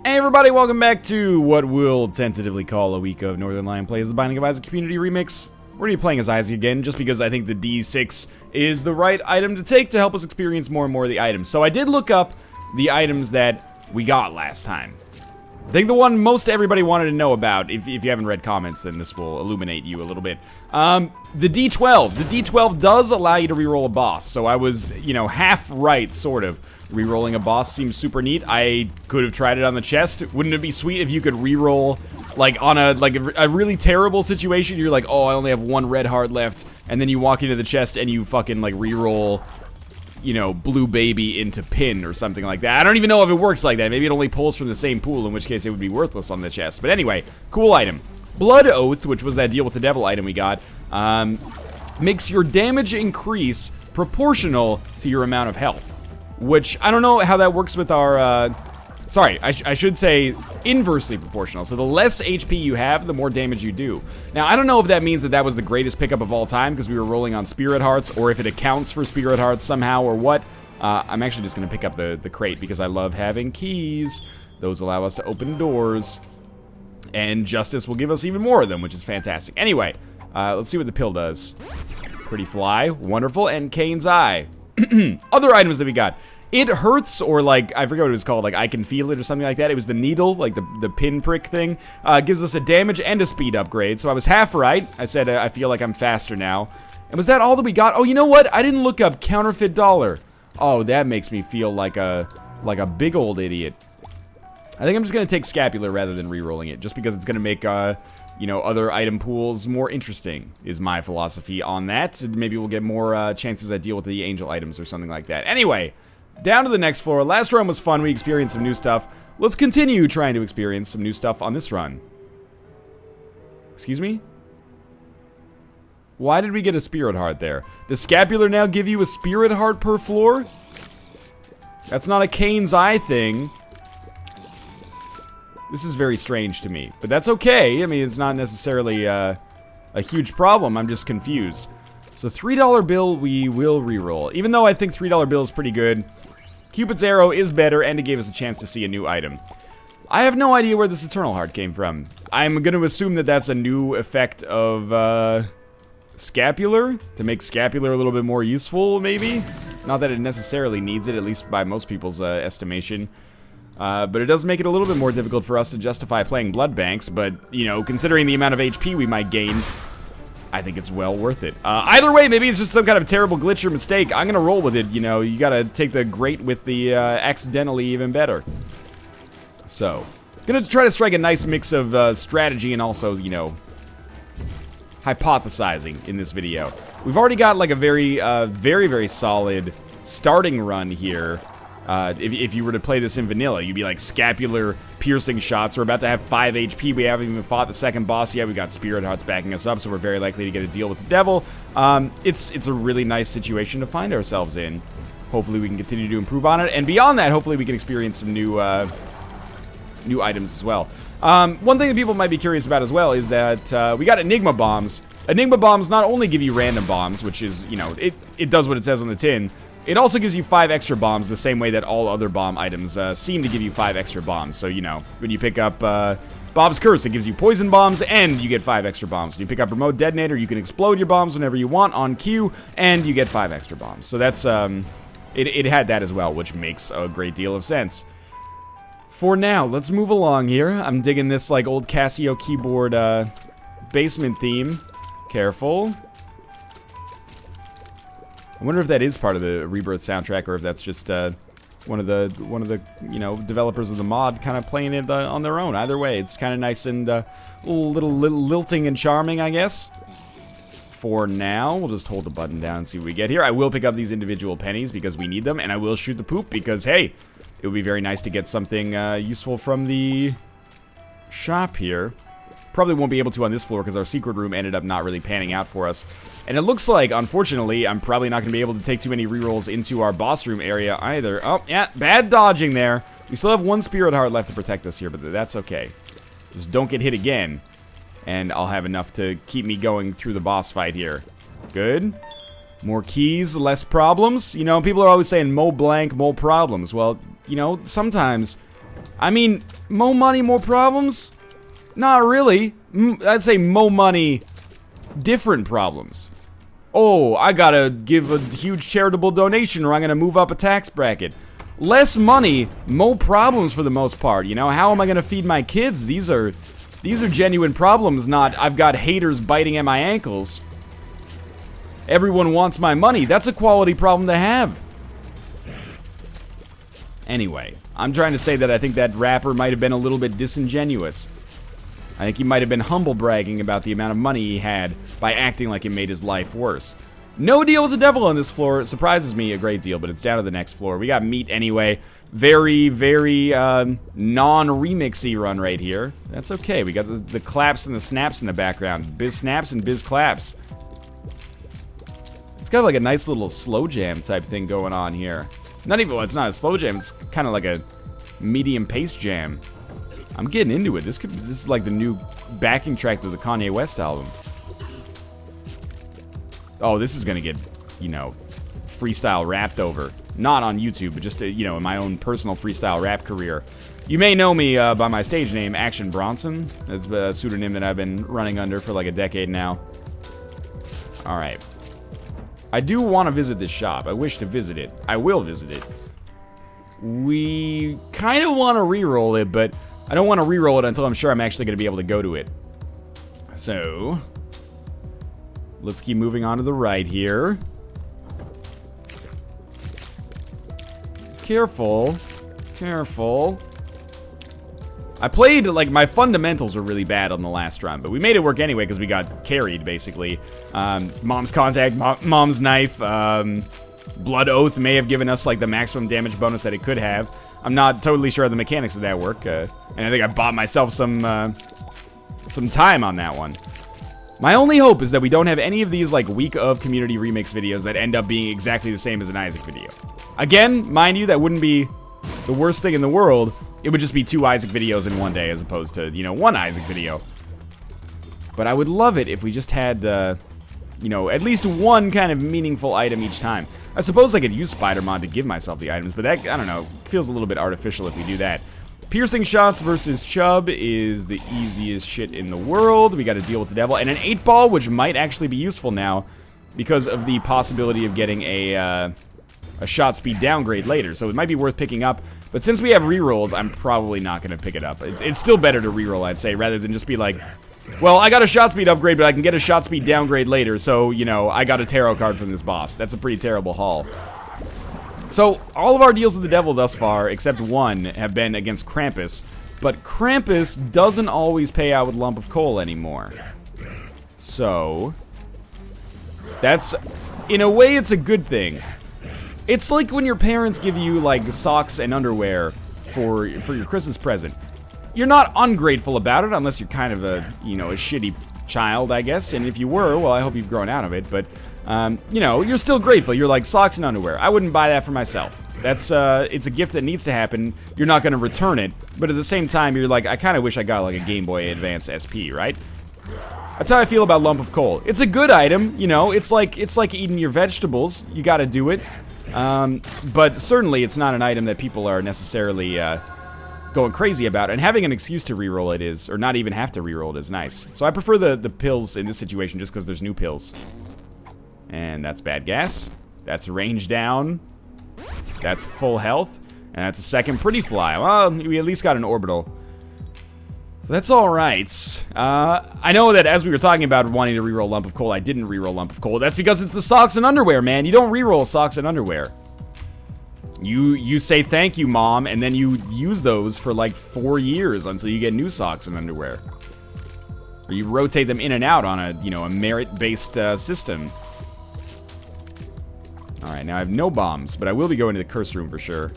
Hey everybody, welcome back to what we'll tentatively call a week of Northern Lion Plays the Binding of Isaac Community Remix. We're going to be playing as Isaac again, just because I think the D6 is the right item to take to help us experience more and more of the items. So I did look up the items that we got last time. I think the one most everybody wanted to know about, if you haven't read comments, then this will illuminate you a little bit. The D12. The D12 does allow you to reroll a boss, so I was, half right, sort of. Rerolling a boss seems super neat. I could have tried it on the chest. Wouldn't it be sweet if you could reroll, like, on a really terrible situation? You're like, oh, I only have one red heart left, and then you walk into the chest and you fucking, like, reroll, blue baby into pin or something like that. I don't even know if it works like that. Maybe it only pulls from the same pool, in which case it would be worthless on the chest. But anyway, cool item. Blood Oath, which was that deal with the devil item we got, makes your damage increase proportional to your amount of health. Which, I don't know how that works with our, sorry, I should say inversely proportional. So the less HP you have, the more damage you do. Now, I don't know if that means that that was the greatest pickup of all time because we were rolling on Spirit Hearts, or if it accounts for Spirit Hearts somehow, or what. I'm actually just going to pick up the crate because I love having keys. Those allow us to open doors. And Justice will give us even more of them, which is fantastic. Anyway, let's see what the pill does. Pretty Fly, wonderful, and Cain's Eye. Other items that we got. It hurts, or like, I forget what it was called, like I can feel it or something like that. It was the needle, like the pinprick thing. Gives us a damage and a speed upgrade. So I was half right. I said I feel like I'm faster now. And was that all that we got? Oh, you know what? I didn't look up counterfeit dollar. Oh, that makes me feel like a big old idiot. I think I'm just gonna take scapular rather than re-rolling it, just because it's gonna make other item pools more interesting, is my philosophy on that. Maybe we'll get more chances at deal with the angel items or something like that. Anyway, down to the next floor. Last run was fun. We experienced some new stuff. Let's continue trying to experience some new stuff on this run. Excuse me? Why did we get a spirit heart there? Does scapular now give you a spirit heart per floor? That's not a Cain's Eye thing. This is very strange to me, but that's okay. I mean, it's not necessarily a huge problem. I'm just confused. So $3 bill we will reroll, even though I think $3 bill is pretty good. Cupid's arrow is better, and it gave us a chance to see a new item. I have no idea where this Eternal Heart came from. I'm going to assume that that's a new effect of scapular, to make scapular a little bit more useful, maybe? Not that it necessarily needs it, at least by most people's estimation. But it does make it a little bit more difficult for us to justify playing blood banks, but, considering the amount of HP we might gain, I think it's well worth it. Either way, maybe it's just some kind of terrible glitch or mistake. I'm gonna roll with it, you gotta take the great with the accidentally even better. So, gonna try to strike a nice mix of strategy and also, hypothesizing in this video. We've already got like a very, very solid starting run here. If you were to play this in vanilla, you'd be like scapular piercing shots. We're about to have 5 HP. We haven't even fought the second boss yet. We got Spirit Hearts backing us up, so we're very likely to get a deal with the devil. It's a really nice situation to find ourselves in. Hopefully we can continue to improve on it, and beyond that, hopefully we can experience some new items as well. One thing that people might be curious about as well is that we got Enigma Bombs. Enigma Bombs not only give you random bombs, which is, it does what it says on the tin. It also gives you 5 extra bombs, the same way that all other bomb items seem to give you 5 extra bombs. So, when you pick up Bob's Curse, it gives you poison bombs, and you get 5 extra bombs. When you pick up Remote Detonator, you can explode your bombs whenever you want on cue, and you get 5 extra bombs. So that's, it had that as well, which makes a great deal of sense. For now, let's move along here. I'm digging this, like, old Casio keyboard basement theme. Careful. I wonder if that is part of the Rebirth soundtrack, or if that's just one of the developers of the mod kind of playing it on their own. Either way, it's kind of nice and little lilting and charming, I guess. For now, we'll just hold the button down and see what we get here. I will pick up these individual pennies because we need them, and I will shoot the poop because, hey, it would be very nice to get something useful from the shop here. Probably won't be able to on this floor because our secret room ended up not really panning out for us. And it looks like, unfortunately, I'm probably not going to be able to take too many rerolls into our boss room area either. Oh, yeah, bad dodging there. We still have 1 Spirit Heart left to protect us here, but that's okay. Just don't get hit again, and I'll have enough to keep me going through the boss fight here. Good. More keys, less problems. People are always saying, mo blank, mo problems. Well, sometimes... I mean, More money, more problems? Not really. I'd say more money, different problems. Oh, I gotta give a huge charitable donation or I'm gonna move up a tax bracket. Less money, more problems for the most part, you know? How am I gonna feed my kids? These are genuine problems, not I've got haters biting at my ankles. Everyone wants my money. That's a quality problem to have. Anyway, I'm trying to say that I think that rapper might have been a little bit disingenuous. I think he might have been humble bragging about the amount of money he had by acting like it made his life worse. No deal with the devil on this floor. It surprises me a great deal, but it's down to the next floor. We got meat anyway. Very, very non-remixy run right here. That's okay. We got the claps and the snaps in the background. Biz snaps and biz claps. It's got like a nice little slow jam type thing going on here. Not even, well, it's not a slow jam. It's kind of like a medium pace jam. I'm getting into it. This is like the new backing track to the Kanye West album. Oh, this is gonna get, you know, freestyle rapped over. Not on YouTube, but just, you know, in my own personal freestyle rap career. You may know me by my stage name, Action Bronson. That's a pseudonym that I've been running under for like a decade now. Alright. I do want to visit this shop. I wish to visit it. I will visit it. We kind of want to re-roll it, but I don't want to re-roll it until I'm sure I'm actually going to be able to go to it. So, let's keep moving on to the right here. Careful. Careful. I played, like, my fundamentals were really bad on the last run, but we made it work anyway because we got carried, basically. Mom's contact, mom's knife, Blood Oath may have given us, like, the maximum damage bonus that it could have. I'm not totally sure how the mechanics of that work, and I think I bought myself some time on that one. My only hope is that we don't have any of these, like, week of community remix videos that end up being exactly the same as an Isaac video. Again, mind you, that wouldn't be the worst thing in the world. It would just be 2 Isaac videos in one day as opposed to, you know, 1 Isaac video. But I would love it if we just had, you know, at least 1 kind of meaningful item each time. I suppose I could use Spider-Mod to give myself the items, but that, I don't know, feels a little bit artificial if we do that. Piercing shots versus Chubb is the easiest shit in the world. We got to deal with the devil. And an 8-ball, which might actually be useful now because of the possibility of getting a shot speed downgrade later. So it might be worth picking up. But since we have rerolls, I'm probably not going to pick it up. It's still better to reroll, I'd say, rather than just be like, well, I got a shot speed upgrade, but I can get a shot speed downgrade later, so, you know, I got a tarot card from this boss. That's a pretty terrible haul. So, all of our deals with the devil thus far, except 1, have been against Krampus. But Krampus doesn't always pay out with Lump of Coal anymore. So, that's, in a way, it's a good thing. It's like when your parents give you, like, socks and underwear for your Christmas present. You're not ungrateful about it, unless you're kind of a, you know, a shitty child, I guess. And if you were, well, I hope you've grown out of it. But, you know, you're still grateful. You're like, socks and underwear. I wouldn't buy that for myself. That's, it's a gift that needs to happen. You're not going to return it. But at the same time, you're like, I kind of wish I got, like, a Game Boy Advance SP, right? That's how I feel about Lump of Coal. It's a good item, you know. It's like eating your vegetables. You got to do it. But certainly it's not an item that people are necessarily going crazy about, and having an excuse to reroll it is, or not even have to reroll it is nice. So I prefer the pills in this situation just because there's new pills. And that's bad gas. That's range down. That's full health. And that's a second pretty fly. Well, we at least got an orbital. So that's alright. I know that as we were talking about wanting to reroll Lump of Coal, I didn't reroll Lump of Coal. That's because it's the socks and underwear, man. You don't reroll socks and underwear. You say thank you, Mom, and then you use those for like 4 years until you get new socks and underwear. Or you rotate them in and out on a, you know, a merit-based system. Alright, now I have no bombs, but I will be going to the curse room for sure.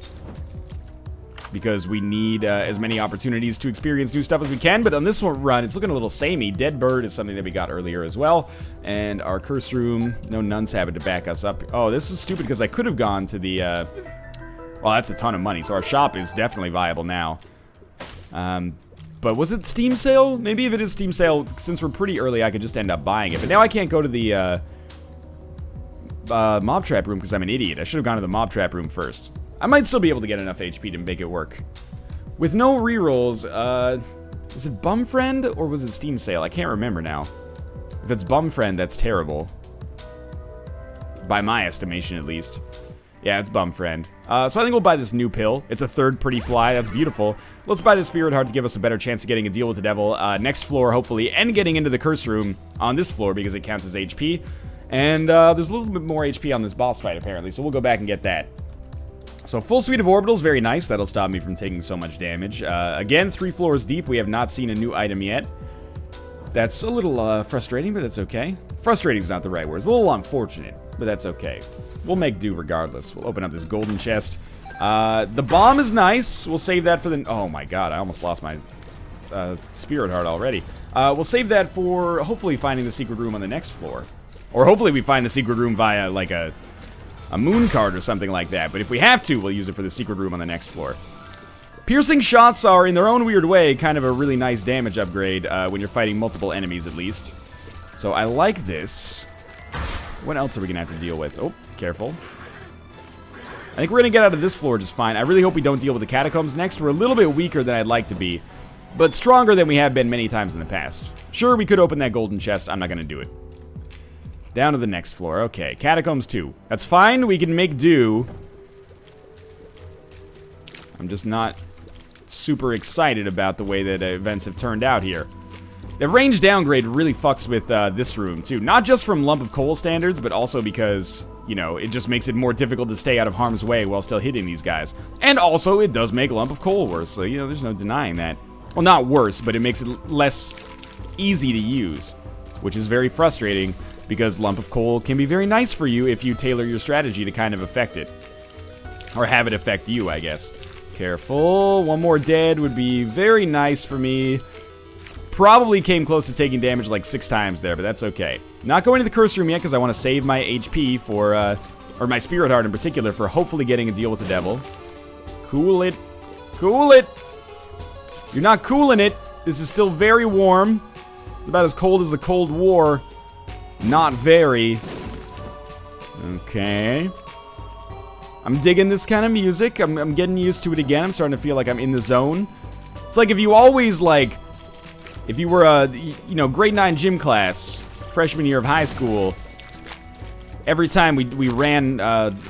Because we need as many opportunities to experience new stuff as we can. But on this one run, it's looking a little samey. Dead Bird is something that we got earlier as well. And our curse room, no Nun's Habit to back us up. Oh, this is stupid because I could have gone to the... well, that's a ton of money. So our shop is definitely viable now. But was it Steam sale? Maybe if it is Steam sale, since we're pretty early, I could just end up buying it. But now I can't go to the mob trap room because I'm an idiot. I should have gone to the mob trap room first. I might still be able to get enough HP to make it work. With no rerolls, was it Bum Friend or was it Steam Sale? I can't remember now. If it's Bum Friend, that's terrible. By my estimation, at least. Yeah, it's Bum Friend. So I think we'll buy this new pill. It's a third pretty fly. That's beautiful. Let's buy the Spirit Heart to give us a better chance of getting a deal with the devil next floor, hopefully, and getting into the curse room on this floor because it counts as HP. And there's a little bit more HP on this boss fight, apparently, so we'll go back and get that. So full suite of orbitals, very nice. That'll stop me from taking so much damage. Again, 3 floors deep. We have not seen a new item yet. That's a little frustrating, but that's okay. Frustrating is not the right word. It's a little unfortunate, but that's okay. We'll make do regardless. We'll open up this golden chest. The bomb is nice. We'll save that for the... Oh my god, I almost lost my Spirit Heart already. We'll save that for hopefully finding the secret room on the next floor. Or hopefully we find the secret room via, like, a moon card or something like that. But if we have to, we'll use it for the secret room on the next floor. Piercing shots are, in their own weird way, kind of a really nice damage upgrade when you're fighting multiple enemies, at least. So I like this. What else are we going to have to deal with? Oh, careful. I think we're going to get out of this floor just fine. I really hope we don't deal with the Catacombs next. We're a little bit weaker than I'd like to be, but stronger than we have been many times in the past. Sure, we could open that golden chest. I'm not going to do it. Down to the next floor. Okay, Catacombs 2. That's fine. We can make do. I'm just not super excited about the way that events have turned out here. The range downgrade really fucks with this room, too. Not just from lump of coal standards, but also because, you know, it just makes it more difficult to stay out of harm's way while still hitting these guys. And also, it does make lump of coal worse, so, you know, there's no denying that. Well, not worse, but it makes it less easy to use, which is very frustrating, because lump of coal can be very nice for you if you tailor your strategy to kind of affect it. Or have it affect you, I guess. Careful. One more dead would be very nice for me. Probably came close to taking damage like 6 times there, but that's okay. Not going to the curse room yet because I want to save my HP for, or my Spirit Heart in particular, for hopefully getting a deal with the devil. Cool it. Cool it. You're not cooling it. This is still very warm. It's about as cold as the Cold War. Not very. Okay. I'm digging this kind of music. I'm getting used to it again. I'm starting to feel like I'm in the zone. It's like if you always, like... If you were a, you know, grade 9 gym class, freshman year of high school, every time we ran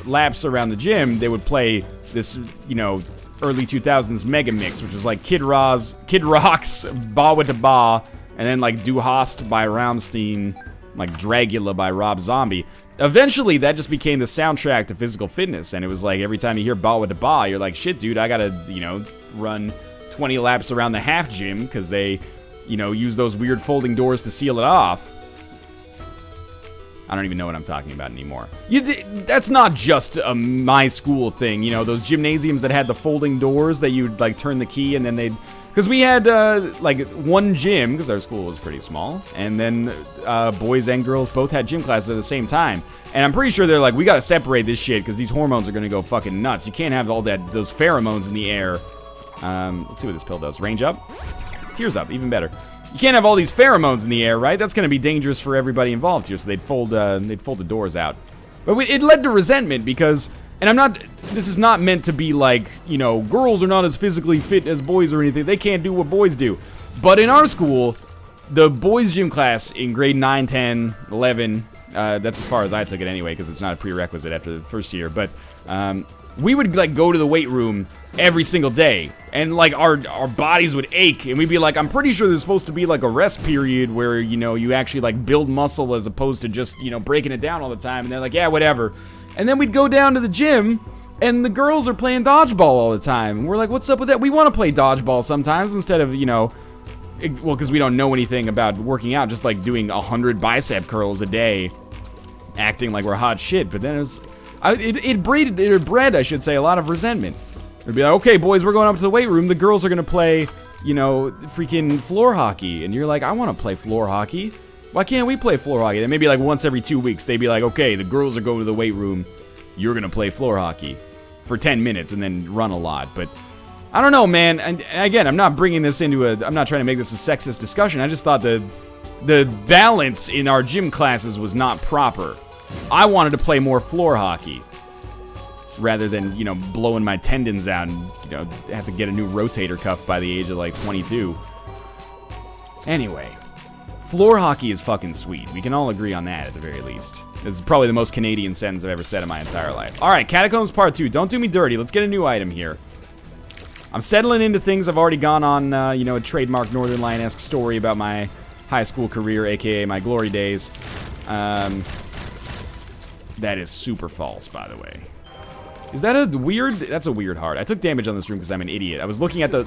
laps around the gym, they would play this, you know, early 2000s mega mix, which was like Kid Rock's Ba With Da Ba, and then like Du Hast by Rammstein, like Dragula by Rob Zombie. Eventually, that just became the soundtrack to physical fitness, and it was like every time you hear Ba With Da Ba, you're like, shit, dude, I gotta, you know, run 20 laps around the half gym, because they... you know, use those weird folding doors to seal it off. I don't even know what I'm talking about anymore. That's not just a my school thing, you know, those gymnasiums that had the folding doors that you'd, like, turn the key and then they'd... Because we had, like, one gym, because our school was pretty small, and then boys and girls both had gym classes at the same time. And I'm pretty sure they're like, we gotta separate this shit, because these hormones are gonna go fucking nuts. You can't have all those pheromones in the air. Let's see what this pill does. Range up? Tears up, even better. You can't have all these pheromones in the air, right? That's going to be dangerous for everybody involved here, so they'd fold the doors out. But it led to resentment because, and I'm not, this is not meant to be like, you know, girls are not as physically fit as boys or anything. They can't do what boys do. But in our school, the boys' gym class in grade 9, 10, 11, that's as far as I took it anyway, because it's not a prerequisite after the first year, but we would, like, go to the weight room every single day, and, like, our bodies would ache, and we'd be like, I'm pretty sure there's supposed to be, like, a rest period where, you know, you actually, like, build muscle as opposed to just, you know, breaking it down all the time, and they're like, yeah, whatever. And then we'd go down to the gym, and the girls are playing dodgeball all the time, and we're like, what's up with that? We want to play dodgeball sometimes instead of, you know, well, because we don't know anything about working out, just, like, doing 100 bicep curls a day, acting like we're hot shit, but then it bred, I should say, a lot of resentment. It'd be like, okay, boys, we're going up to the weight room. The girls are going to play, you know, freaking floor hockey. And you're like, I want to play floor hockey. Why can't we play floor hockey? Then maybe like once every 2 weeks, they'd be like, okay, the girls are going to the weight room. You're going to play floor hockey for 10 minutes and then run a lot. But I don't know, man. And again, I'm not bringing this into I'm not trying to make this a sexist discussion. I just thought the balance in our gym classes was not proper. I wanted to play more floor hockey. rather than, you know, blowing my tendons out and, you know, have to get a new rotator cuff by the age of, like, 22. Anyway, floor hockey is fucking sweet. We can all agree on that, at the very least. This is probably the most Canadian sentence I've ever said in my entire life. Alright, Catacombs Part 2. Don't do me dirty. Let's get a new item here. I'm settling into things. I've already gone on, you know, a trademark Northern Lion-esque story about my high school career, aka my glory days. That is super false, by the way. Is that a weird? That's a weird heart. I took damage on this room because I'm an idiot. I was looking at the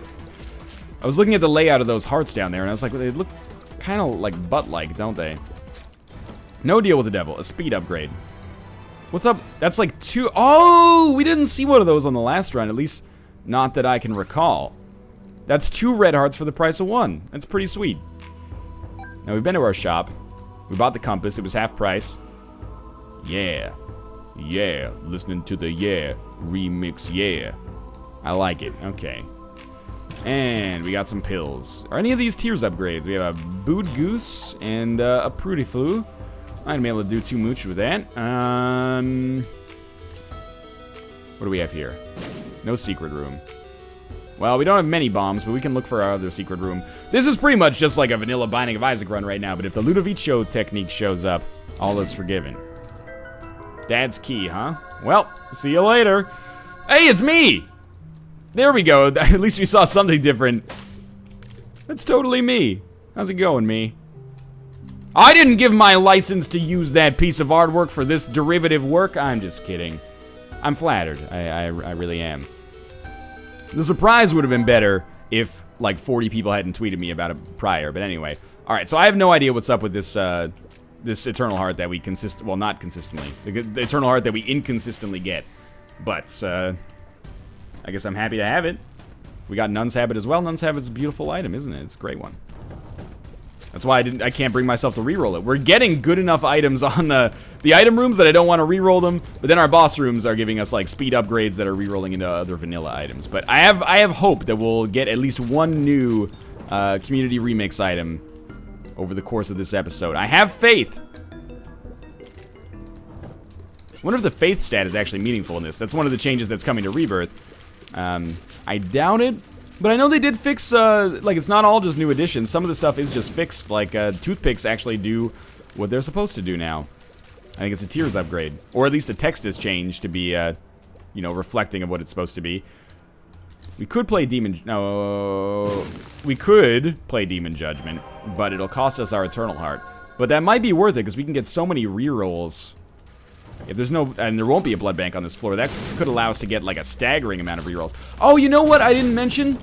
layout of those hearts down there, and I was like, well, they look kind of like butt-like, don't they? No deal with the devil. A speed upgrade. What's up? That's like 2. Oh, we didn't see one of those on the last run. At least, not that I can recall. That's 2 red hearts for the price of 1. That's pretty sweet. Now we've been to our shop. We bought the compass. It was half price. Yeah. Yeah. Listening to the yeah remix. Yeah. I like it. Okay. And we got some pills. Are any of these tiers upgrades? We have a Boot Goose and a Prudy Flu. I didn't be able to do too much with that. What do we have here? No secret room. Well, we don't have many bombs, but we can look for our other secret room. This is pretty much just like a vanilla Binding of Isaac run right now, but if the Ludovico technique shows up, all is forgiven. Dad's key, huh? Well, see you later. Hey, it's me! There we go. At least we saw something different. That's totally me. How's it going, me? I didn't give my license to use that piece of artwork for this derivative work. I'm just kidding. I'm flattered. I really am. The surprise would have been better if, like, 40 people hadn't tweeted me about it prior. But anyway. Alright, so I have no idea what's up with this, this Eternal Heart that we well, not consistently. The Eternal Heart that we inconsistently get. But, I guess I'm happy to have it. We got Nun's Habit as well. Nun's Habit's a beautiful item, isn't it? It's a great one. That's why I can't bring myself to reroll it. We're getting good enough items on the item rooms that I don't want to reroll them, but then our boss rooms are giving us like speed upgrades that are rerolling into other vanilla items. But I have hope that we'll get at least one new community remix item over the course of this episode. I have faith. I wonder if the faith stat is actually meaningful in this. That's one of the changes that's coming to Rebirth. I doubt it. But I know they did fix, like, it's not all just new additions. Some of the stuff is just fixed. Like, toothpicks actually do what they're supposed to do now. I think it's a tiers upgrade. Or at least the text has changed to be, you know, reflecting of what it's supposed to be. We could play No. We could play Demon Judgment, but it'll cost us our Eternal Heart. But that might be worth it, because we can get so many rerolls. If there's no, and there won't be a blood bank on this floor, that could allow us to get like a staggering amount of rerolls. Oh, you know what I didn't mention?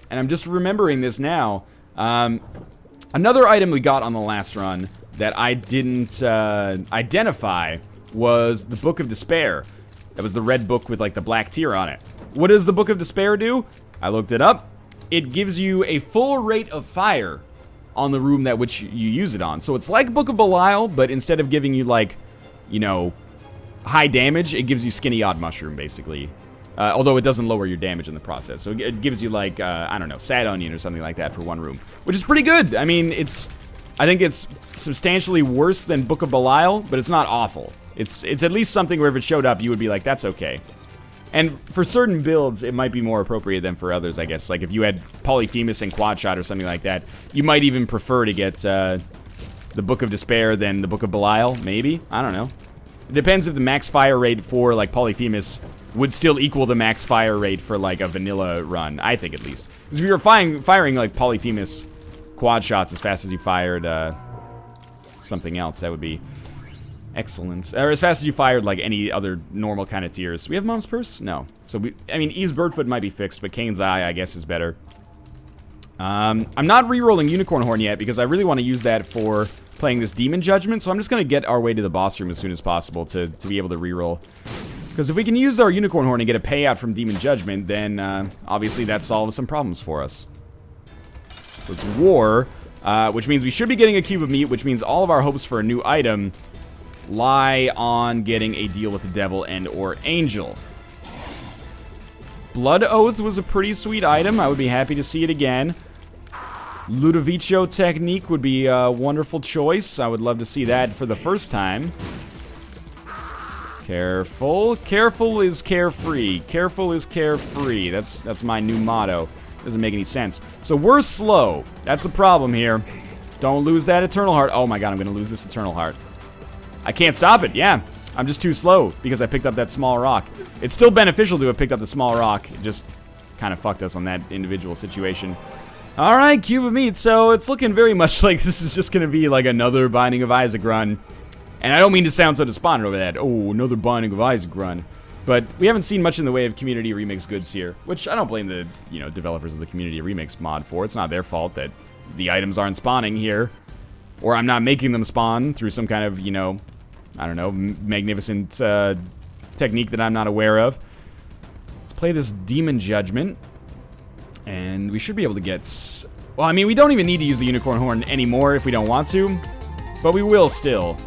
And I'm just remembering this now. Another item we got on the last run that I didn't identify was the Book of Despair. That was the red book with like the black tier on it. What does the Book of Despair do? I looked it up. It gives you a full rate of fire on the room that which you use it on. So it's like Book of Belial, but instead of giving you like, you know, high damage, it gives you Skinny Odd Mushroom, basically. Although it doesn't lower your damage in the process. So it gives you, like, I don't know, Sad Onion or something like that for one room. Which is pretty good. I mean, I think it's substantially worse than Book of Belial, but it's not awful. It's at least something where if it showed up, you would be like, that's okay. And for certain builds, it might be more appropriate than for others, I guess. Like, if you had Polyphemus and Quad Shot or something like that, you might even prefer to get the Book of Despair than the Book of Belial, maybe? I don't know. It depends if the max fire rate for, like, Polyphemus would still equal the max fire rate for, like, a vanilla run. I think, at least. Because if you were firing, like, Polyphemus quad shots as fast as you fired, something else, that would be excellent. Or as fast as you fired, like, any other normal kind of tiers. We have Mom's Purse? No. So, I mean, Eve's Birdfoot might be fixed, but Kane's Eye, I guess, is better. I'm not re-rolling Unicorn Horn yet, because I really want to use that for playing this Demon Judgment, so I'm just going to get our way to the boss room as soon as possible to be able to reroll. Because if we can use our Unicorn Horn and get a payout from Demon Judgment, then obviously that solves some problems for us. So it's War, which means we should be getting a Cube of Meat, which means all of our hopes for a new item lie on getting a deal with the Devil and or Angel. Blood Oath was a pretty sweet item. I would be happy to see it again. Ludovico Technique would be a wonderful choice. I would love to see that for the first time. Careful. Careful is carefree. Careful is carefree. That's my new motto. Doesn't make any sense. So we're slow. That's the problem here. Don't lose that Eternal Heart. Oh my god, I'm going to lose this Eternal Heart. I can't stop it. Yeah, I'm just too slow because I picked up that small rock. It's still beneficial to have picked up the small rock. It just kind of fucked us on that individual situation. All right, Cube of Meat. So it's looking very much like this is just going to be like another Binding of Isaac run. And I don't mean to sound so despondent over that. Oh, another Binding of Isaac run. But we haven't seen much in the way of Community Remix goods here, which I don't blame the, developers of the Community Remix mod for. It's not their fault that the items aren't spawning here, or I'm not making them spawn through some kind of, I don't know, magnificent technique that I'm not aware of. Let's play this Demon Judgment, and we should be able to get... Well, I mean, we don't even need to use the Unicorn Horn anymore if we don't want to, but we will still.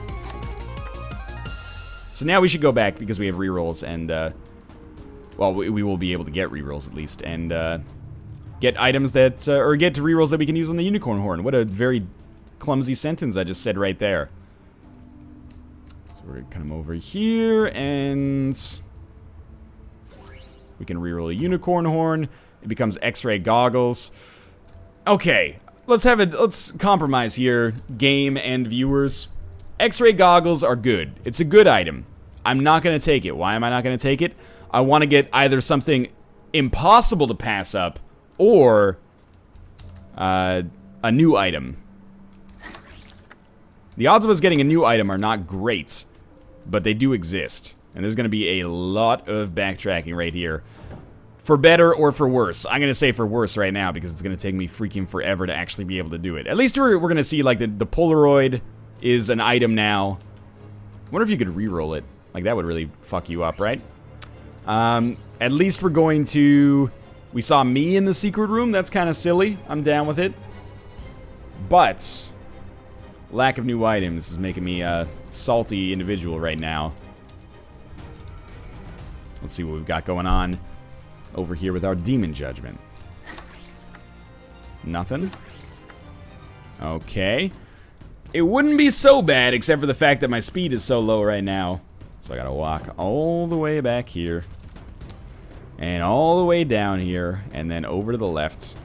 So now we should go back because we have rerolls and, well, we will be able to get rerolls at least, and get items that, or get to rerolls that we can use on the Unicorn Horn. What a very clumsy sentence I just said right there. So we're gonna come over here, and we can reroll a Unicorn Horn. It becomes X-ray goggles. Okay, let's compromise here, game and viewers. X-ray goggles are good. It's a good item. I'm not going to take it. Why am I not going to take it? I want to get either something impossible to pass up or a new item. The odds of us getting a new item are not great, but they do exist. And there's going to be a lot of backtracking right here. For better or for worse. I'm going to say for worse right now because it's going to take me freaking forever to actually be able to do it. At least we're going to see like the Polaroid is an item now. I wonder if you could re-roll it. Like, that would really fuck you up, right? At least we're going to... We saw me in the secret room. That's kind of silly. I'm down with it. But lack of new items is making me a salty individual right now. Let's see what we've got going on over here with our Demon Judgment. Nothing. Okay. It wouldn't be so bad, except for the fact that my speed is so low right now. So I gotta walk all the way back here. And all the way down here. And then over to the left.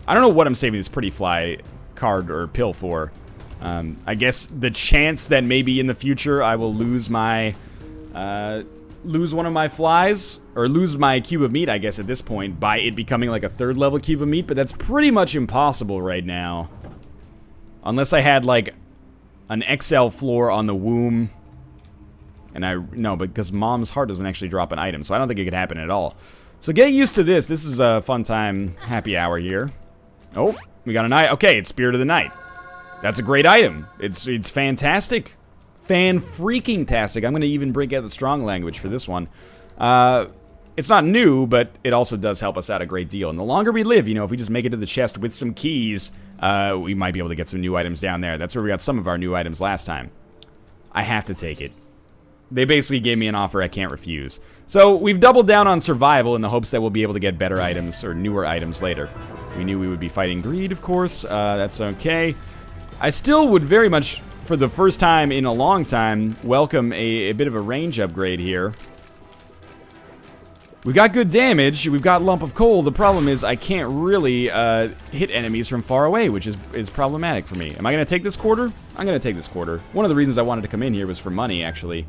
I don't know what I'm saving this Pretty Fly card or pill for. I guess the chance that maybe in the future I will lose my... lose one of my flies. Or lose my Cube of Meat, I guess, at this point. By it becoming like a 3rd level Cube of Meat. But that's pretty much impossible right now. Unless I had, like, an XL floor on the womb. And no, because Mom's Heart doesn't actually drop an item, so I don't think it could happen at all. So get used to this. This is a fun time happy hour here. Oh, we got an item. Okay, it's Spirit of the Night. That's a great item. It's fantastic. Fan-freaking-tastic. I'm going to even break out the strong language for this one. It's not new, but it also does help us out a great deal. And the longer we live, if we just make it to the chest with some keys... we might be able to get some new items down there. That's where we got some of our new items last time. I have to take it. They basically gave me an offer I can't refuse. So we've doubled down on survival in the hopes that we'll be able to get better items or newer items later. We knew we would be fighting greed, of course. That's okay. I still would very much, for the first time in a long time, welcome a bit of a range upgrade here. We've got good damage, we've got Lump of Coal. The problem is I can't really hit enemies from far away, which is problematic for me. Am I going to take this quarter? I'm going to take this quarter. One of the reasons I wanted to come in here was for money, actually.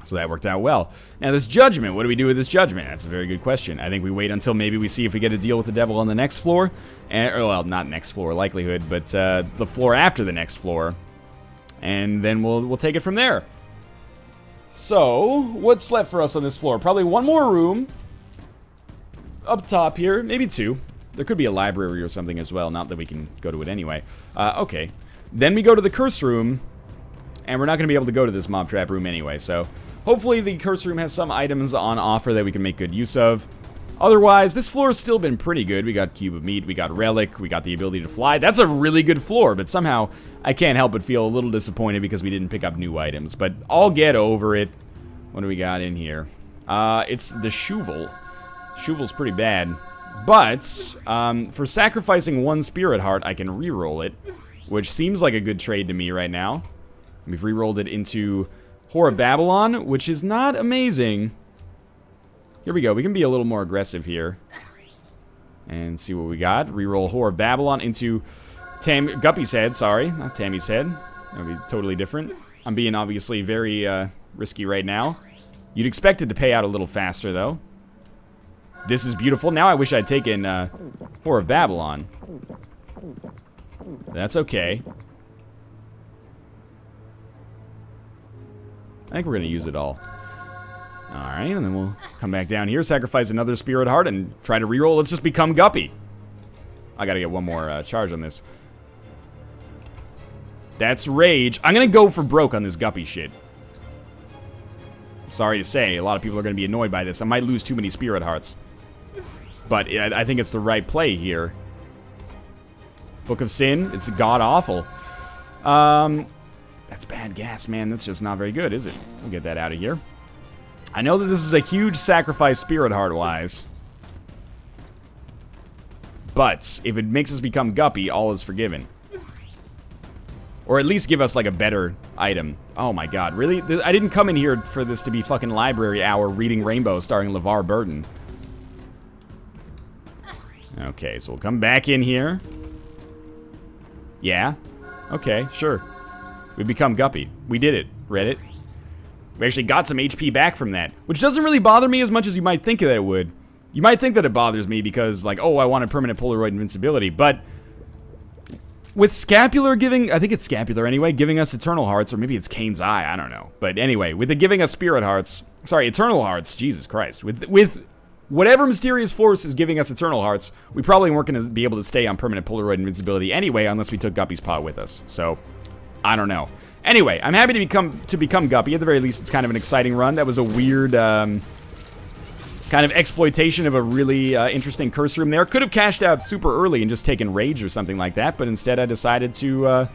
So that worked out well. Now this Judgment, what do we do with this Judgment? That's a very good question. I think we wait until maybe we see if we get a deal with the devil on the next floor. Or, well, not next floor, likelihood, but the floor after the next floor. And then we'll take it from there. So, what's left for us on this floor? Probably one more room. Up top here, maybe 2. There could be a library or something as well, not that we can go to it anyway. Okay. Then we go to the Curse Room, and we're not going to be able to go to this Mob Trap Room anyway, so... Hopefully the Curse Room has some items on offer that we can make good use of. Otherwise, this floor has still been pretty good. We got Cube of Meat, we got Relic, we got the ability to fly. That's a really good floor, but somehow I can't help but feel a little disappointed because we didn't pick up new items. But I'll get over it. What do we got in here? It's the Shuvel. Shuvel's pretty bad. But, for sacrificing 1 Spirit Heart, I can re-roll it, which seems like a good trade to me right now. We've re-rolled it into Whore of Babylon, which is not amazing. Here we go. We can be a little more aggressive here. And see what we got. Reroll Whore of Babylon into Guppy's head. Sorry, not Tammy's head. That would be totally different. I'm being obviously very risky right now. You'd expect it to pay out a little faster, though. This is beautiful. Now I wish I'd taken Whore of Babylon. That's okay. I think we're going to use it all. Alright, and then we'll come back down here, sacrifice another Spirit Heart, and try to reroll. Let's just become Guppy. I gotta get one more charge on this. That's Rage. I'm gonna go for broke on this Guppy shit. Sorry to say, a lot of people are gonna be annoyed by this. I might lose too many Spirit Hearts. But I think it's the right play here. Book of Sin, it's god-awful. That's bad gas, man. That's just not very good, is it? We'll get that out of here. I know that this is a huge sacrifice Spirit Heart-wise. But if it makes us become Guppy, all is forgiven. Or at least give us, like, a better item. Oh my god, really? I didn't come in here for this to be fucking library hour reading Rainbow starring LeVar Burton. Okay, so we'll come back in here. Yeah. Okay, sure. We become Guppy. We did it. Read it. We actually got some HP back from that, which doesn't really bother me as much as you might think that it would. You might think that it bothers me because, like, oh, I wanted permanent Polaroid invincibility, but with Scapular giving, I think it's Scapular anyway, giving us Eternal Hearts, or maybe it's Kane's Eye, I don't know. But anyway, with the giving us Spirit Hearts, sorry, Eternal Hearts, Jesus Christ. With whatever mysterious force is giving us Eternal Hearts, we probably weren't going to be able to stay on permanent Polaroid invincibility anyway unless we took Guppy's Paw with us. So, I don't know. Anyway, I'm happy to become Guppy. At the very least, it's kind of an exciting run. That was a weird kind of exploitation of a really interesting curse room there. Could have cashed out super early and just taken Rage or something like that, but instead I decided to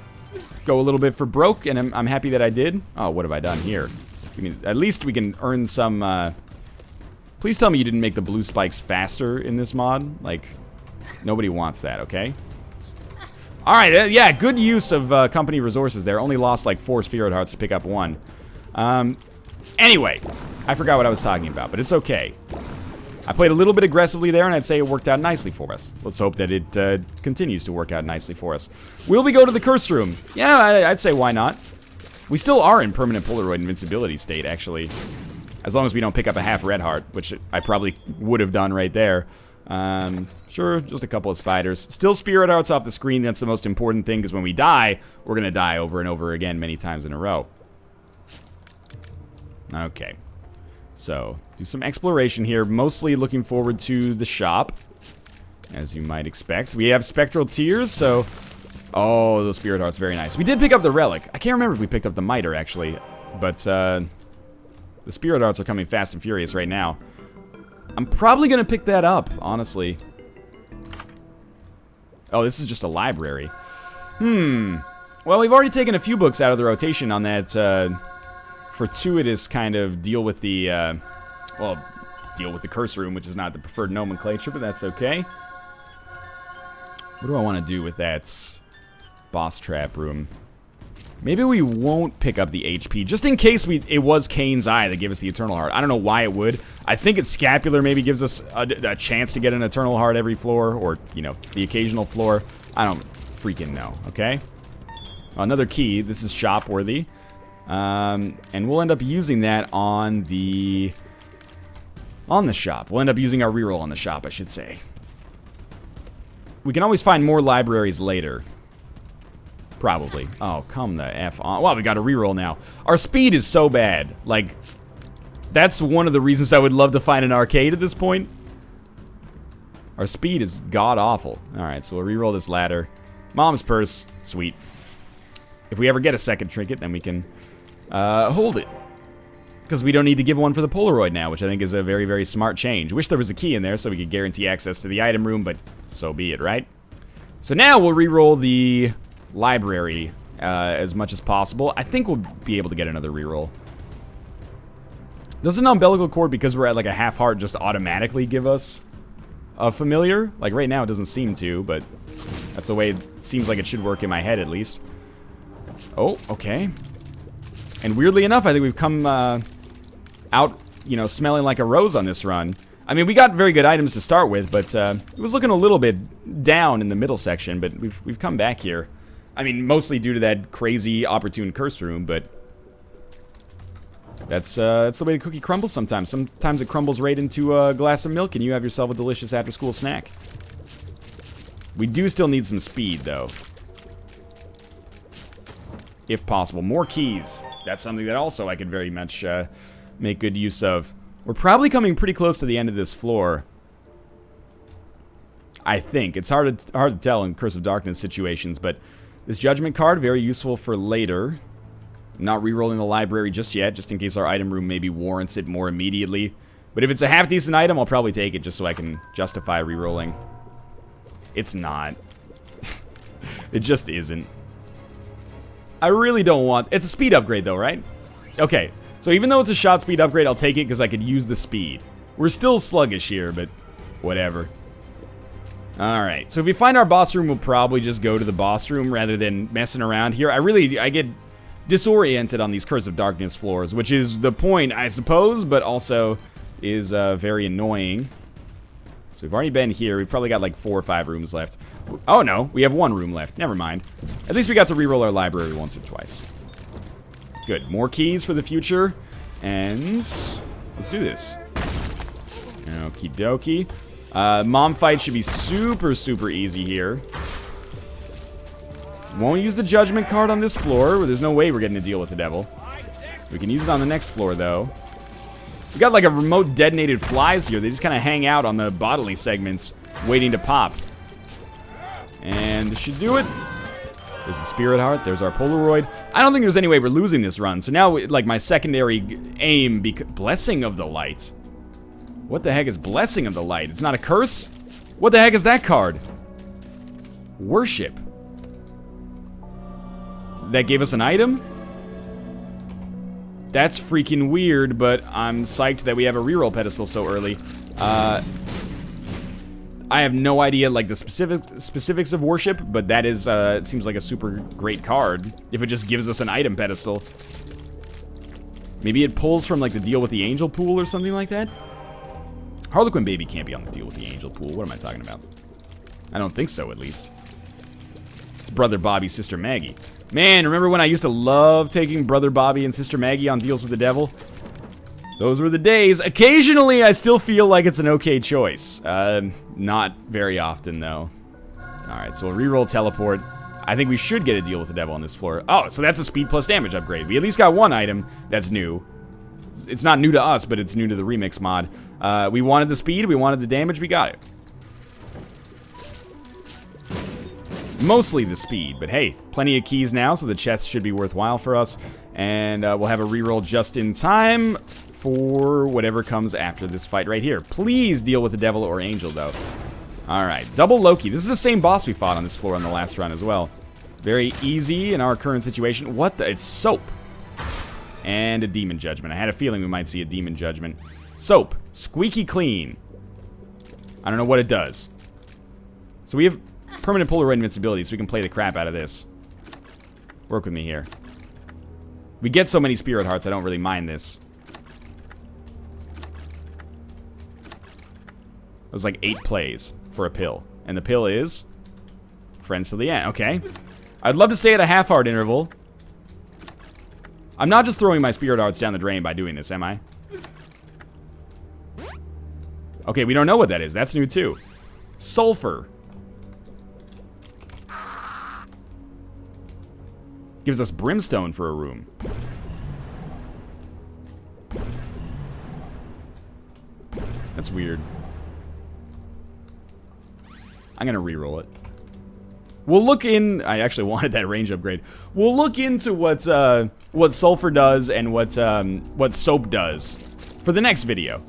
go a little bit for broke, and I'm happy that I did. Oh, what have I done here? I mean, at least we can earn some... Please tell me you didn't make the blue spikes faster in this mod. Like, nobody wants that, okay? Alright, yeah, good use of company resources there. Only lost like 4 Spirit Hearts to pick up 1. Anyway, I forgot what I was talking about, but it's okay. I played a little bit aggressively there, and I'd say it worked out nicely for us. Let's hope that it continues to work out nicely for us. Will we go to the curse room? Yeah, I'd say why not. We still are in permanent Polaroid invincibility state, actually. As long as we don't pick up a half red heart, which I probably would have done right there. Sure, just a couple of spiders. Still Spirit Hearts off the screen, that's the most important thing, because when we die, we're going to die over and over again many times in a row. Okay. So, do some exploration here, mostly looking forward to the shop, as you might expect. We have Spectral Tears, so... Oh, those Spirit Hearts, very nice. We did pick up the Relic. I can't remember if we picked up the Miter, actually, but, the Spirit Hearts are coming fast and furious right now. I'm probably going to pick that up, honestly. Oh, this is just a library. Well, we've already taken a few books out of the rotation on that, fortuitous kind of deal with the, well, deal with the curse room, which is not the preferred nomenclature, but that's okay. What do I want to do with that boss trap room? Maybe we won't pick up the HP, just in case it was Kane's Eye that gave us the Eternal Heart. I don't know why it would. I think it's Scapular maybe gives us a chance to get an Eternal Heart every floor, or, you know, the occasional floor. I don't freaking know, okay? Another key. This is shop worthy. And we'll end up using that on the shop. We'll end up using our reroll on the shop, I should say. We can always find more libraries later. Probably. Oh, come the F on. Well, we got a reroll now. Our speed is so bad. Like, that's one of the reasons I would love to find an arcade at this point. Our speed is god-awful. Alright, so we'll reroll this ladder. Mom's purse. Sweet. If we ever get a second trinket, then we can hold it. Because we don't need to give one for the Polaroid now, which I think is a very, very smart change. Wish there was a key in there so we could guarantee access to the item room, but so be it, right? So now we'll reroll the library as much as possible. I think we'll be able to get another reroll. Does an umbilical cord, because we're at like a half heart, just automatically give us a familiar? Like right now it doesn't seem to, but that's the way it seems like it should work in my head at least. Oh, okay. And weirdly enough, I think we've come out, you know, smelling like a rose on this run. I mean, we got very good items to start with, but it was looking a little bit down in the middle section, but we've come back here. I mean, mostly due to that crazy opportune curse room, but that's the way the cookie crumbles sometimes. Sometimes it crumbles right into a glass of milk, and you have yourself a delicious after-school snack. We do still need some speed, though. If possible. More keys. That's something that also I could very much make good use of. We're probably coming pretty close to the end of this floor. I think. It's hard to tell in Curse of Darkness situations, but this Judgment card, very useful for later. I'm not re-rolling the library just yet, just in case our item room maybe warrants it more immediately. But if it's a half-decent item, I'll probably take it just so I can justify re-rolling. It's not. It just isn't. I really don't want... It's a speed upgrade, though, right? Okay. So even though it's a shot speed upgrade, I'll take it because I could use the speed. We're still sluggish here, but whatever. Alright, so if we find our boss room, we'll probably just go to the boss room rather than messing around here. I get disoriented on these Curse of Darkness floors, which is the point, I suppose, but also is very annoying. So we've already been here. We've probably got like 4 or 5 rooms left. Oh no, we have 1 room left. Never mind. At least we got to re-roll our library once or twice. Good. More keys for the future. And let's do this. Okie dokie. Mom fight should be super, super easy here. Won't use the Judgment card on this floor, where there's no way we're getting to deal with the devil. We can use it on the next floor, though. We got like a remote detonated flies here. They just kind of hang out on the bodily segments, waiting to pop. And this should do it. There's the Spirit Heart. There's our Polaroid. I don't think there's any way we're losing this run. So now, like, my secondary aim, Blessing of the Light. What the heck is Blessing of the Light? It's not a curse? What the heck is that card? Worship. That gave us an item? That's freaking weird, but I'm psyched that we have a reroll pedestal so early. I have no idea, like, the specifics of worship, but that is, it seems like a super great card. If it just gives us an item pedestal. Maybe it pulls from, like, the deal with the angel pool or something like that? Harlequin Baby can't be on the deal with the angel pool. What am I talking about? I don't think so, at least. It's Brother Bobby, Sister Maggie. Man, remember when I used to love taking Brother Bobby and Sister Maggie on deals with the devil? Those were the days. Occasionally, I still feel like it's an okay choice. Not very often, though. Alright, so we'll reroll teleport. I think we should get a deal with the devil on this floor. Oh, so that's a speed plus damage upgrade. We at least got one item that's new. It's not new to us, but it's new to the remix mod. We wanted the speed, we wanted the damage, we got it. Mostly the speed, but hey, plenty of keys now, so the chest should be worthwhile for us. And we'll have a reroll just in time for whatever comes after this fight right here. Please deal with the devil or angel, though. Alright, double Loki. This is the same boss we fought on this floor on the last run as well. Very easy in our current situation. What the? It's Soap. And a Demon Judgment. I had a feeling we might see a Demon Judgment. Soap. Squeaky clean. I don't know what it does. So we have permanent Polaroid invincibility, so we can play the crap out of this. Work with me here. We get so many Spirit Hearts, I don't really mind this. It was like 8 plays for a pill. And the pill is Friends to the End. Okay. I'd love to stay at a half-heart interval. I'm not just throwing my Spirit Hearts down the drain by doing this, am I? Okay, we don't know what that is. That's new, too. Sulfur. Gives us Brimstone for a room. That's weird. I'm gonna reroll it. We'll look in... I actually wanted that range upgrade. We'll look into what Sulfur does and what Soap does for the next video.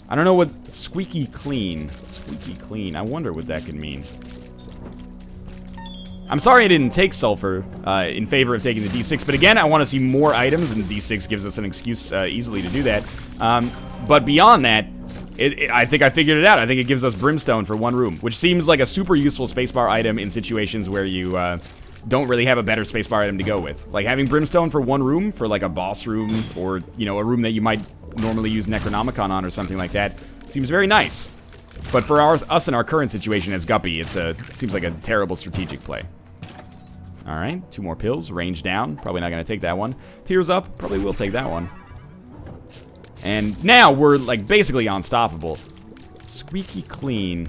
I don't know what Squeaky Clean. Squeaky Clean. I wonder what that could mean. I'm sorry I didn't take Sulfur in favor of taking the D6, but again, I want to see more items, and the D6 gives us an excuse easily to do that. But beyond that, I think I figured it out. I think it gives us Brimstone for 1 room, which seems like a super useful spacebar item in situations where you don't really have a better spacebar item to go with. Like, having Brimstone for one room, for like a boss room, or, you know, a room that you might normally use Necronomicon on or something like that, seems very nice. But for us in our current situation as Guppy, it seems like a terrible strategic play. Alright, 2 more pills, range down, probably not going to take that one. Tears up, probably will take that one. And now we're, like, basically unstoppable. Squeaky clean.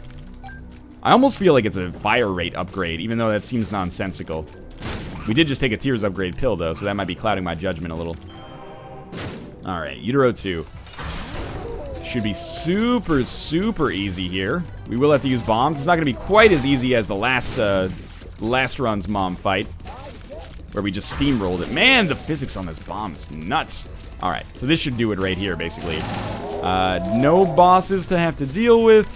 I almost feel like it's a fire rate upgrade, even though that seems nonsensical. We did just take a Tears upgrade pill, though, so that might be clouding my judgment a little. Alright, Utero 2. Should be super, super easy here. We will have to use bombs. It's not going to be quite as easy as the last run's mom fight, where we just steamrolled it. Man, the physics on this bomb is nuts. Alright, so this should do it right here, basically. No bosses to have to deal with.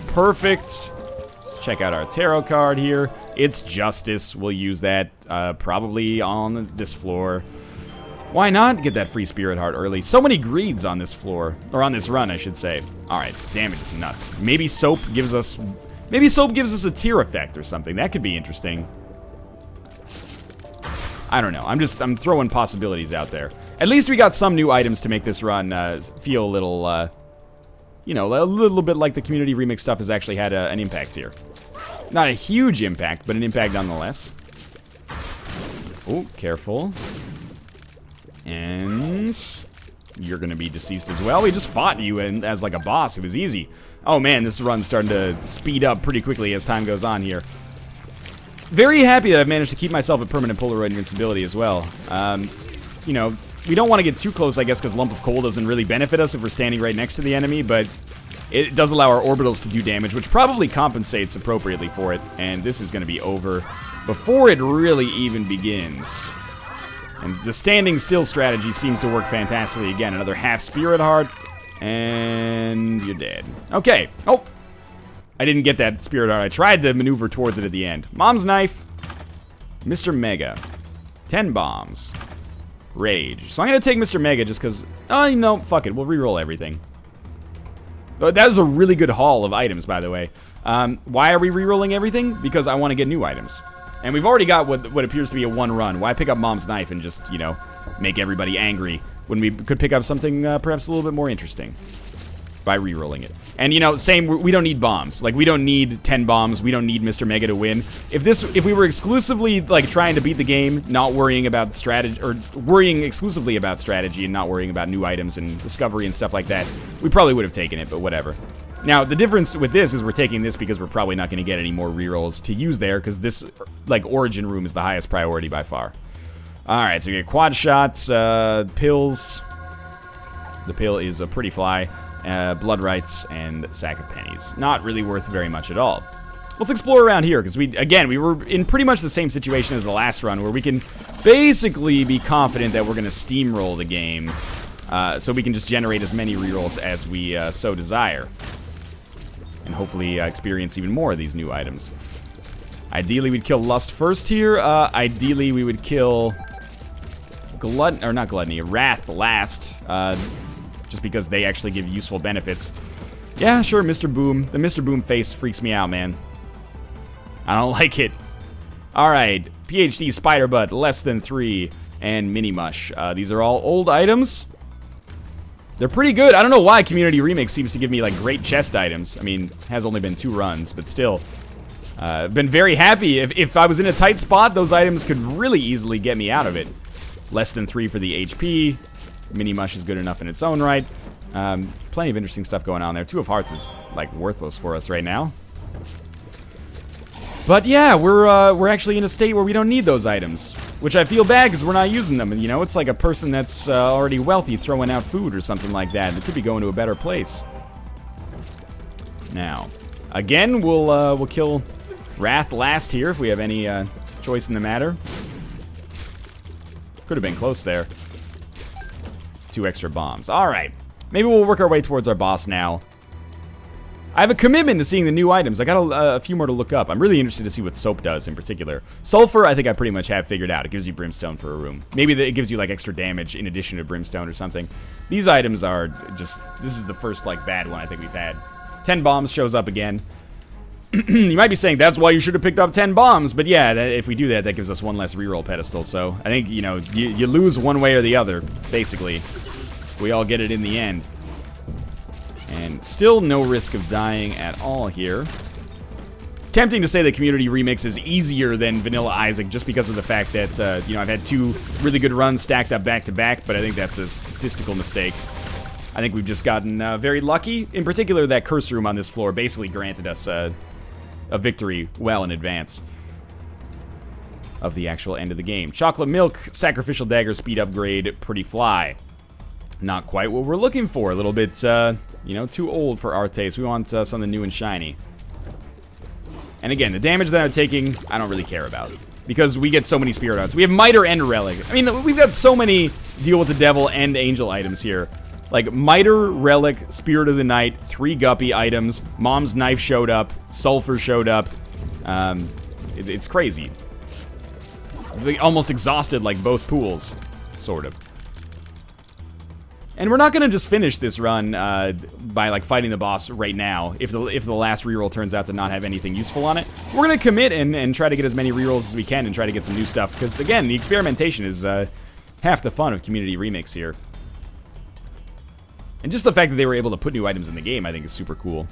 Perfect. Let's check out our tarot card here. It's Justice. We'll use that probably on this floor. Why not get that free Spirit Heart early? So many greeds on this floor. Or on this run, I should say. Alright, damage is nuts. Maybe Soap gives us a tear effect or something. That could be interesting. I don't know. I'm throwing possibilities out there. At least we got some new items to make this run feel a little, you know, a little bit like the community remix stuff has actually had an impact here. Not a huge impact, but an impact nonetheless. Oh, careful. And you're going to be deceased as well. We just fought you as like a boss. It was easy. Oh man, this run's starting to speed up pretty quickly as time goes on here. Very happy that I've managed to keep myself at permanent Polaroid invincibility as well. You know, we don't want to get too close, I guess, because Lump of Coal doesn't really benefit us if we're standing right next to the enemy, but it does allow our orbitals to do damage, which probably compensates appropriately for it. And this is going to be over before it really even begins. And the standing still strategy seems to work fantastically. Again, another half Spirit Heart, and you're dead. Okay. Oh, I didn't get that Spirit Heart. I tried to maneuver towards it at the end. Mom's Knife. Mr. Mega. 10 bombs. Rage. So I'm going to take Mr. Mega just because... Oh, no, fuck it. We'll reroll everything. That is a really good haul of items, by the way. Why are we rerolling everything? Because I want to get new items. And we've already got what appears to be a one run. Why pick up Mom's Knife and just, you know, make everybody angry when we could pick up something perhaps a little bit more interesting by re-rolling it. And, you know, same, we don't need bombs. Like, we don't need 10 bombs. We don't need Mr. Mega to win. If we were exclusively, like, trying to beat the game, not worrying about strategy, or worrying exclusively about strategy and not worrying about new items and discovery and stuff like that, we probably would have taken it, but whatever. Now, the difference with this is we're taking this because we're probably not going to get any more rerolls to use there, because this, like, Origin Room is the highest priority by far. Alright, so we get quad shots, pills. The pill is a Pretty Fly, blood rights, and sack of pennies. Not really worth very much at all. Let's explore around here, because we were in pretty much the same situation as the last run, where we can basically be confident that we're going to steamroll the game, so we can just generate as many rerolls as we so desire. And hopefully experience even more of these new items. Ideally, we'd kill Lust first here. Ideally, we would kill Wrath last, just because they actually give useful benefits. Yeah, sure, Mr. Boom. The Mr. Boom face freaks me out, man. I don't like it. Alright, PhD Spider Butt, less than 3, and Mini Mush. These are all old items. They're pretty good. I don't know why Community Remix seems to give me, like, great chest items. I mean, it has only been 2 runs, but still. I've been very happy. If I was in a tight spot, those items could really easily get me out of it. Less than 3 for the HP. Mini Mush is good enough in its own right. Plenty of interesting stuff going on there. 2 of Hearts is, like, worthless for us right now. But yeah, we're actually in a state where we don't need those items, which I feel bad because we're not using them. And you know, it's like a person that's already wealthy throwing out food or something like that. It could be going to a better place. Now, again, we'll kill Wrath last here if we have any choice in the matter. Could have been close there. 2 extra bombs. All right, maybe we'll work our way towards our boss now. I have a commitment to seeing the new items. I got a few more to look up. I'm really interested to see what Soap does in particular. Sulfur, I think I pretty much have figured out. It gives you Brimstone for a room. Maybe it gives you, like, extra damage in addition to Brimstone or something. These items are just... This is the first, like, bad one I think we've had. 10 bombs shows up again. You might be saying that's why you should have picked up 10 bombs, but yeah, if we do that, that gives us one less reroll pedestal, so I think, you know, you lose one way or the other, basically. We all get it in the end. And still no risk of dying at all here. It's tempting to say that Community Remix is easier than Vanilla Isaac just because of the fact that, you know, I've had 2 really good runs stacked up back-to-back, but I think that's a statistical mistake. I think we've just gotten very lucky. In particular, that curse room on this floor basically granted us a victory well in advance of the actual end of the game. Chocolate Milk, Sacrificial Dagger, Speed Upgrade, Pretty Fly. Not quite what we're looking for. A little bit, you know, too old for our taste. We want something new and shiny. And again, the damage that I'm taking, I don't really care about. Because we get so many Spirit Hearts. We have Miter and Relic. I mean, we've got so many Deal with the Devil and Angel items here. Like, Miter, Relic, Spirit of the Night, 3 Guppy items, Mom's Knife showed up, Sulfur showed up. It's crazy. They almost exhausted, like, both pools. Sort of. And we're not going to just finish this run by, like, fighting the boss right now, if the last reroll turns out to not have anything useful on it. We're going to commit and try to get as many rerolls as we can and try to get some new stuff, because, again, the experimentation is half the fun of Community Remix here. And just the fact that they were able to put new items in the game, I think, is super cool.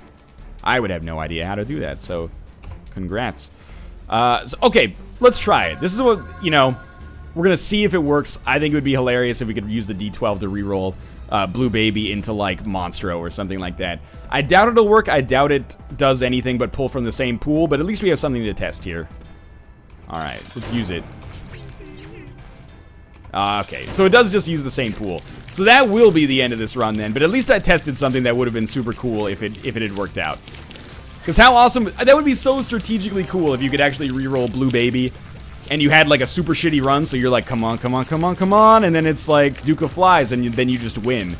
I would have no idea how to do that, so congrats. Okay, let's try it. This is what, you know, we're going to see if it works. I think it would be hilarious if we could use the D12 to reroll Blue Baby into, like, Monstro or something like that. I doubt it'll work. I doubt it does anything but pull from the same pool, but at least we have something to test here. Alright, let's use it. Okay, so it does just use the same pool. So that will be the end of this run then, but at least I tested something that would have been super cool if it had worked out. Because how awesome, that would be so strategically cool if you could actually reroll Blue Baby and you had like a super shitty run, so you're like, come on, come on, come on, come on, and then it's like Duke of Flies, and then you just win.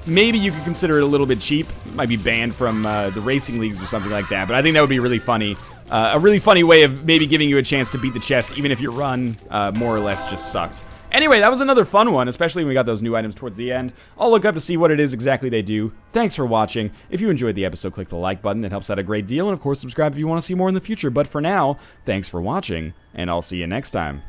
Maybe you could consider it a little bit cheap. It might be banned from the racing leagues or something like that, but I think that would be really funny. A really funny way of maybe giving you a chance to beat the chest, even if your run more or less just sucked. Anyway, that was another fun one, especially when we got those new items towards the end. I'll look up to see what it is exactly they do. Thanks for watching. If you enjoyed the episode, click the like button. It helps out a great deal. And of course, subscribe if you want to see more in the future. But for now, thanks for watching, and I'll see you next time.